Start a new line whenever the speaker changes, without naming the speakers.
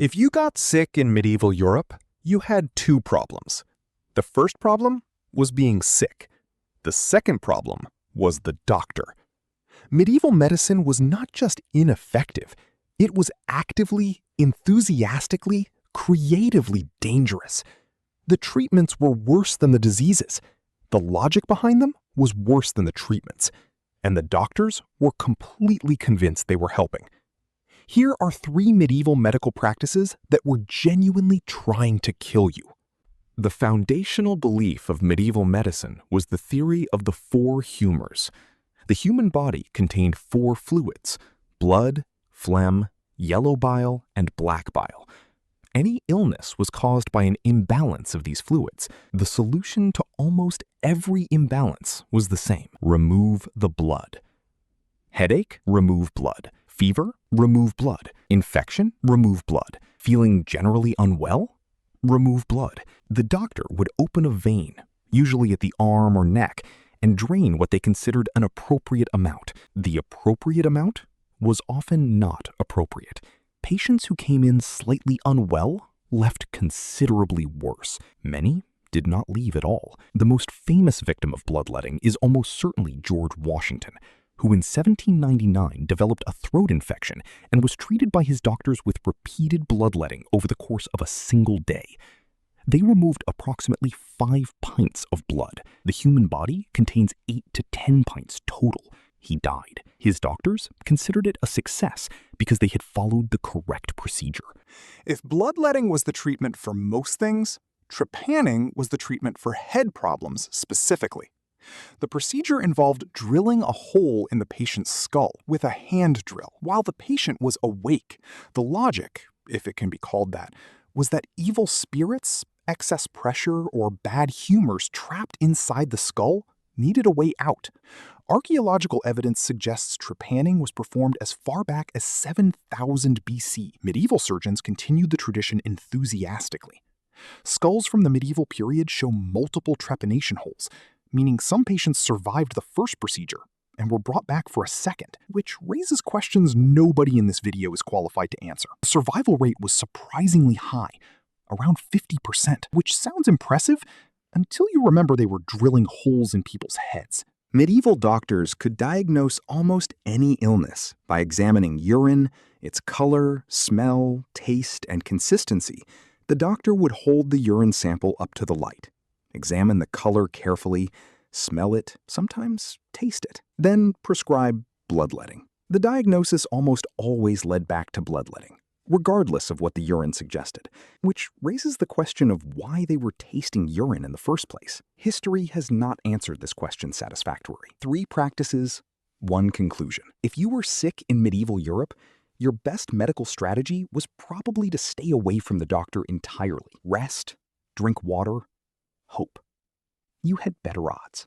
If you got sick in medieval Europe, you had two problems. The first problem was being sick. The second problem was the doctor. Medieval medicine was not just ineffective, it was actively, enthusiastically, creatively dangerous. The treatments were worse than the diseases. The logic behind them was worse than the treatments. And the doctors were completely convinced they were helping. Here are 3 medieval medical practices that were genuinely trying to kill you. The foundational belief of medieval medicine was the theory of the 4 humors. The human body contained 4 fluids: blood, phlegm, yellow bile, and black bile. Any illness was caused by an imbalance of these fluids. The solution to almost every imbalance was the same: remove the blood. Headache? Remove blood. Fever? Remove blood. Infection? Remove blood. Feeling generally unwell? Remove blood. The doctor would open a vein, usually at the arm or neck, and drain what they considered an appropriate amount. The appropriate amount was often not appropriate. Patients who came in slightly unwell left considerably worse. Many did not leave at all. The most famous victim of bloodletting is almost certainly George Washington, who in 1799 developed a throat infection and was treated by his doctors with repeated bloodletting over the course of a single day. They removed approximately 5 pints of blood. The human body contains 8 to 10 pints total. He died. His doctors considered it a success because they had followed the correct procedure.
If bloodletting was the treatment for most things, trepanning was the treatment for head problems specifically. The procedure involved drilling a hole in the patient's skull with a hand drill while the patient was awake. The logic, if it can be called that, was that evil spirits, excess pressure, or bad humors trapped inside the skull needed a way out. Archaeological evidence suggests trepanning was performed as far back as 7000 BC. Medieval surgeons continued the tradition enthusiastically. Skulls from the medieval period show multiple trepanation holes, meaning some patients survived the first procedure and were brought back for a second, which raises questions nobody in this video is qualified to answer. The survival rate was surprisingly high, around 50%, which sounds impressive until you remember they were drilling holes in people's heads.
Medieval doctors could diagnose almost any illness by examining urine, its color, smell, taste, and consistency. The doctor would hold the urine sample up to the light, examine the color carefully, smell it, sometimes taste it, then prescribe bloodletting. The diagnosis almost always led back to bloodletting, regardless of what the urine suggested, which raises the question of why they were tasting urine in the first place. History has not answered this question satisfactorily. 3 practices, 1 conclusion. If you were sick in medieval Europe, your best medical strategy was probably to stay away from the doctor entirely. Rest, drink water, hope. You had better odds.